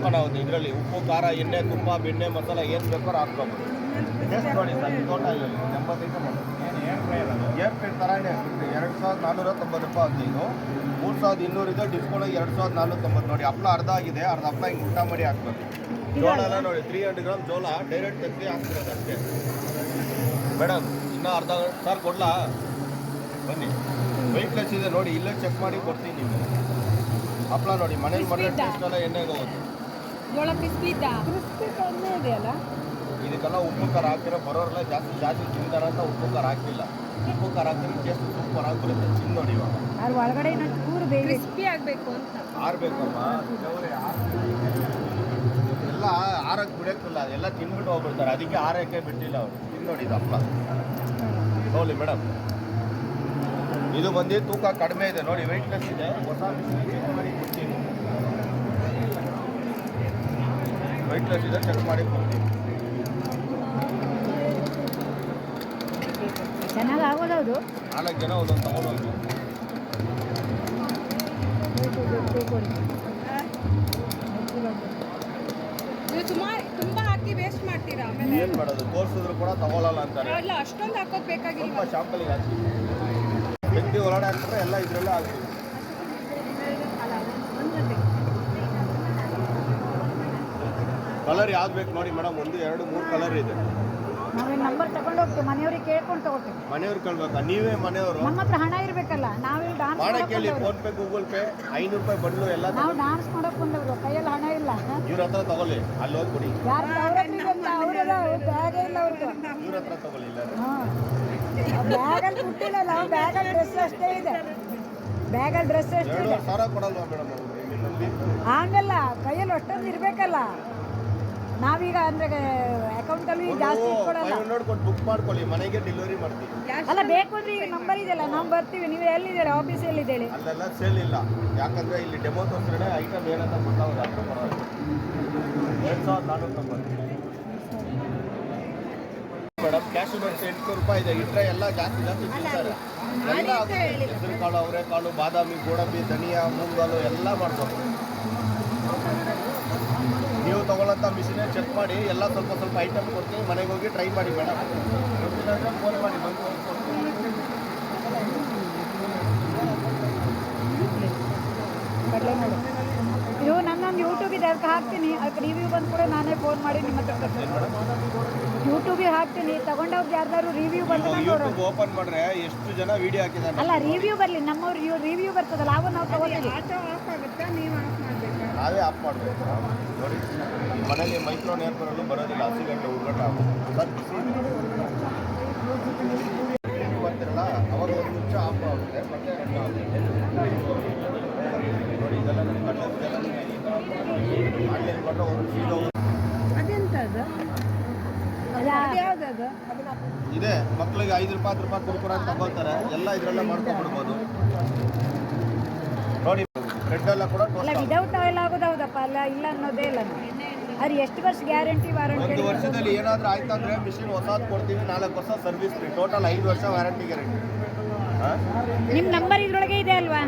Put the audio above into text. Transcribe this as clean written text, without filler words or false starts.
Open ಆಗುತ್ತೆ. ಇದರಲ್ಲಿ ಉಪ್ಪು, ಖಾರ, ಎಣ್ಣೆ, ತುಪ್ಪ, ಬೆಣ್ಣೆ, ಮಸಾಲ ಏನು ಬೇಕಾದ್ರೂ ಹಾಕ್ಬೋದು. ಟೇಸ್ಟ್ ನೋಡಿ ಸರ್, ಟೋಟಲ್ 85 ಏರ್ ಫ್ರೈ ಥರನೇ 2490 ರೂಪಾಯಿ ಇದು. 3200 ಇದೆ, ಡಿಸ್ಕೌಂಟ್ 2490 ನೋಡಿ. ಹಪ್ಪಳ ಅರ್ಧ ಆಗಿದೆ, ಅರ್ಧ ಹಪ್ಪಳ ಹಿಂಗೆ ಊಟ ಮಾಡಿ ಹಾಕ್ಬೇಕು. ಜೋಳ ಎಲ್ಲ ನೋಡಿ 300 ಗ್ರಾಮ್ ಜೋಳ ಡೈರೆಕ್ಟ್ ತೆಗ್ದು ಹಾಕ್ತಿರೋದು ಅಷ್ಟೇ ಮೇಡಮ್. ಇನ್ನೂ ಅರ್ಧ ಸರ್ ಕೊಡ್ಲಾ? ಬನ್ನಿ, ವೆಯ್ಟ್ಲೆಸ್ ಇದೆ ನೋಡಿ, ಇಲ್ಲೇ ಚೆಕ್ ಮಾಡಿ ಕೊಡ್ತೀನಿ ನಿಮಗೆ. ಹಪ್ಪಳ ನೋಡಿ ಮನೇಲಿ ಮಾಡಿರೋ ಟೇಸ್ಟ್ ಎಲ್ಲ ಎಣ್ಣೆಗೆ ಹೋಗುತ್ತೆ. ಜೋಳ ಕ್ರಿಸ್ಪಿ ಎಣ್ಣೆ ಇದೆಯಲ್ಲ, ಇದಕ್ಕೆಲ್ಲ ಉಪ್ಪು ಖಾರ ಹಾಕಿರೋ ಬರೋರೆಲ್ಲ ಜಾಸ್ತಿ ತಿಂತಾರೆ ಅಂತ ಉಪ್ಪು ಖಾರ ಹಾಕಿಲ್ಲ. ಉಪ್ಪು ಖಾರ ಹಾಕಿದ್ರೆ ಟೇಸ್ಟ್ ಸೂಪರ್ ಆಗಿಬಿಡುತ್ತೆ. ಚಿನ್ನ ನೋಡಿ ಇವಾಗ ಅದ್ರ ಒಳಗಡೆ ಚೂರು ಕ್ರಿಸ್ಪಿ ಆಗಬೇಕು ಅಂತ ಆರ್ಬೇಕಮ್ಮ. ಎಲ್ಲ ಆರಕ್ಕೆ ಬಿಡೋಕ್ಕಿಲ್ಲ, ಅದೆಲ್ಲ ತಿನ್ಬಿಟ್ಟು ಹೋಗ್ಬಿಡ್ತಾರೆ. ಅದಕ್ಕೆ ಆರಕ್ಕೆ ಬಿಟ್ಟಿಲ್ಲ ಅವರು. ತಿಂದು ನೋಡಿ ಇದು ಹಪ್ಪಳ ನೋಡಿ ಮೇಡಮ್. ಇದು ಬಂದು ತೂಕ ಕಡಿಮೆ ಇದೆ ನೋಡಿ, ವೆಯ್ಟ್ಲೆಸ್ ಇದೆ. ಹೊಸ ಚೆಕ್ ಮಾಡಿ ಕೊಡ್ತೀನಿ. ವೆಯ್ಟ್ಲೆಸ್ ಇದೆ, ಚೆಕ್ ಮಾಡಿ ಕೊಡ್ತೀನಿ. ಚೆನ್ನಾಗಿ ಆಗೋದೌದು. 4 ಜನ ಒಂದೊಂದು ತಗೊಂಡೋಗಿ ತುಂಬಾ ಹಾಕಿ ವೇಸ್ಟ್ ಮಾಡ್ತೀರಾ? ಆಮೇಲೆ ಏನು ಮಾಡೋದು, ತೋರಿಸಿದ್ರು ಕೂಡ ತಗೊಳ್ಳಲ್ಲ ಅಂತಾರೆ. ಇಲ್ಲ, ಅಷ್ಟೊಂದು ಹಾಕೋದು ಬೇಕಾಗಿಲ್ಲ. ಸ್ವಲ್ಪ ಶಾಂಪಲಿಗೆ ಹಾಕಿ ವ್ಯಕ್ತಿ ಹೊರಗಡೆ ಹಾಕ್ತಾರೆ, ಎಲ್ಲ ಇದರಲ್ಲೇ ಆಗ್ತದೆ. ಕಲರ್ ಯಾವ್ದು ಬೇಕು ನೋಡಿ ಮೇಡಮ್, 1, 2, 3 ಕಲರ್ ಇದೆ. ನಾವೇನು ನಂಬರ್ ತಗೊಂಡು ಹೋಗ್ತೀವಿ, ಮನೆಯವ್ರಿಗೆ ಕೇಳ್ಕೊಂಡು ತಗೋತೀವಿ. ಮನೆಯವ್ರು ಕೇಳ್ಬೇಕಾ? ನೀವೇ ಮನೆಯವರು? ನಮ್ಮ ಹತ್ರ ಹಣ ಇರಬೇಕಲ್ಲ, ನಾವೇ ಡಾನ್ಸ್ ಮಾಡಕ್ಕೆ ಹೇಳಿ. ಫೋನ್ ಪೇ, ಗೂಗಲ್ ಪೇ, 500 ರೂಪಾಯಿ ಬಂಡ್ಲು ಎಲ್ಲ. ನಾವು ಡಾನ್ಸ್ ಮಾಡೋಕೆ ಬಂದವರು, ಕೈಯಲ್ಲಿ ಹಣ ಇಲ್ಲ. ಇವ್ರ ಹತ್ರ ತಗೊಳ್ಳಿ, ಅಲ್ಲಿ ಹೋಗಿ ಕೊಡಿ. ಯಾರು ಅವ್ರ ಬ್ಯಾಗೇ ಇಲ್ಲ ಅವ್ರದ್ದು. ಇವ್ರ ಹತ್ರ ತಗೊಳ್ಳಿ. ಇಲ್ಲ ಬ್ಯಾಗಲ್ಲಿ ದುಡ್ಡಿಲ್ಲ, ನಾವು ಬ್ಯಾಗಲ್ಲಿ ಡ್ರೆಸ್ ಅಷ್ಟೇ ಇದೆ. ಬ್ಯಾಗಲ್ಲಿ ಡ್ರೆಸ್ ಅಷ್ಟೇ ಇದೆ. 2,000 ಕೊಡಲ್ವಾ ಮೇಡಮ್? ಹಂಗಲ್ಲ, ಕೈಯಲ್ಲಿ ಅಷ್ಟೊಂದು ಇರಬೇಕಲ್ಲ. ನಾವೀಗ ಅಂದ್ರೆ ಅಕೌಂಟಲ್ಲಿ ಜಾಸ್ತಿ ಇಟ್ಕೊಡಲ್ಲ. 500 ಕೊಟ್ಟು ಬುಕ್ ಮಾಡ್ಕೊಳ್ಳಿ, ಮನೆಗೆ ಡೆಲಿವರಿ ಮಾಡ್ತೀವಿ. ಅಲ್ಲ, ಬೇಕು ಅಂದ್ರೆ ಈಗ ನಂಬರ್ ಇದೆಯಲ್ಲ, ನಾವು ಬರ್ತೀವಿ. ನೀವು ಎಲ್ಲಿದ್ದೇಳೆ? ಆಫೀಸ್ ಎಲ್ಲಿದ್ದೇಳೆ? ಅಲ್ಲೆಲ್ಲ ಸೇಲ್ ಇಲ್ಲ, ಯಾಕಂದ್ರೆ ಇಲ್ಲಿ ಡೆಮೋ ತೋರಿಸಿದ್ರೆ ಐಟಮ್ ಏನಂತ ಗೊತ್ತಾಗೋದು. ಅಷ್ಟು ಬರೋದು 2490 ಮೇಡಮ್. ಕ್ಯಾಶು ನೋಟ್ಸ್ 800 ರೂಪಾಯಿ ಇದೆ. ಇಟ್ಟರೆ ಎಲ್ಲ ಜಾಸ್ತಿ ತಿಂತಾರೆ. ಎಲ್ಲ ಹೆಸರು ಕಾಳು, ಅವರೆಕಾಳು, ಬಾದಾಮಿ, ಗೋಡಂಬಿ, ಧನಿಯಾ, ಮೂಂಗಾಲು ಎಲ್ಲ ಮಾಡ್ಬೋದು. ನೀವು ತಗೊಳ್ಳೋಂಥ ಮಿಷಿನೇ ಚೆಕ್ ಮಾಡಿ, ಎಲ್ಲ ಸ್ವಲ್ಪ ಸ್ವಲ್ಪ ಐಟಮ್ ಕೊಡ್ತೀವಿ. ಮನೆಗೆ ಹೋಗಿ ಟ್ರೈ ಮಾಡಿ ಮೇಡಮ್. ಫೋನ್ ಮಾಡಿ ಬಂದು ಕಡಲೆ ನೋಡು, ಇದು ನನ್ನೊಂದು ಯೂಟ್ಯೂಬ್ ಇದೆ, ಅದಕ್ಕೆ ಹಾಕ್ತೀನಿ. ಅದಕ್ಕೆ ರಿವ್ಯೂ ಬಂದು ಕೂಡ ನಾನೇ ಫೋನ್ ಮಾಡಿ ನಿಮ್ಮ ಹತ್ರ ಯೂಟ್ಯೂಬಿಗೆ ಹಾಕ್ತೀನಿ. ತಗೊಂಡವ್ರಿಗೆ ಯಾರ್ದಾದ್ರು ರಿವ್ಯೂ ಬಂದ್ರೆ ಯೂಟ್ಯೂಬ್ ಓಪನ್ ಮಾಡ್ರೆ ಎಷ್ಟು ಜನ ವಿಡಿಯೋ ಹಾಕಿದ್ದಾರೆ. ಅಲ್ಲ, ರಿವ್ಯೂ ಬರಲಿ, ನಮ್ಮವ್ರು ರಿವ್ಯೂ ಬರ್ತದಲ್ಲ, ಅವು ನಾವು ತಗೋತೀವಿ. ನಾವೇ ಆಫ್ ಮಾಡಬೇಕು ನೋಡಿ. ಮನೇಲಿ ಮೈಕ್ರೋ ನೇರ್ಪರಲ್ಲೂ ಬರೋದಿಲ್ಲ, ಹಸಿ ಗಂಟೆ ಉರ್ಗಟ್ಟ ಸರ್ ಬಿಸಿ ಬರ್ತಿರಲ್ಲ, ಅವಾಗ 1 ನಿಮಿಷ ಆಫ್ ಆಗುತ್ತೆ, ಮತ್ತೆ ರನ್ ಆಗುತ್ತೆ ನೋಡಿ. ಇದೆಲ್ಲ ನನ್ನ ಕಣ್ಣಲ್ಲಿ ಆನ್ಲೈನ್ ಕೊಟ್ಟರೆ ಒಂದು ಸೀದೋ ಅದೆಂತದ್ದು ಯಾವ್ದು ಇದೆ. ಮಕ್ಕಳಿಗೆ 5 ರೂಪಾಯಿ 10 ರೂಪಾಯಿ ಕುರ್ಕುರ ಅಂತ ತಗೋತಾರೆ, ಎಲ್ಲ ಇದರಲ್ಲೇ ಮಾಡ್ಕೊಂಡ್ಬಿಡ್ಬೋದು ನೋಡಿ. ಬ್ರೆಡ್ ಎಲ್ಲ ಕೂಡ ಅಲ್ಲ, ವಿದೌಟ್ ಆಯಿಲ್ ಆಗೋದೌದಪ್ಪ. ಅಲ್ಲ, ಇಲ್ಲ ಅನ್ನೋದೇ ಇಲ್ಲ. ಅದು ಎಷ್ಟು ವರ್ಷ ಗ್ಯಾರಂಟಿ ವಾರಂಟಿ? 1 ವರ್ಷದಲ್ಲಿ ಏನಾದರೂ ಆಯ್ತಂದ್ರೆ ಮಿಷಿನ್ ಹೊಸದು ಕೊಡ್ತೀವಿ. 4 ವರ್ಷ ಸರ್ವಿಸ್ ಫ್ರೀ. ಟೋಟಲ್ 5 ವರ್ಷ ವ್ಯಾರಂಟಿ ಗ್ಯಾರಂಟಿ. ನಿಮ್ಮ ನಂಬರ್ ಇದ್ರೊಳಗೆ ಇದೆ ಅಲ್ವಾ?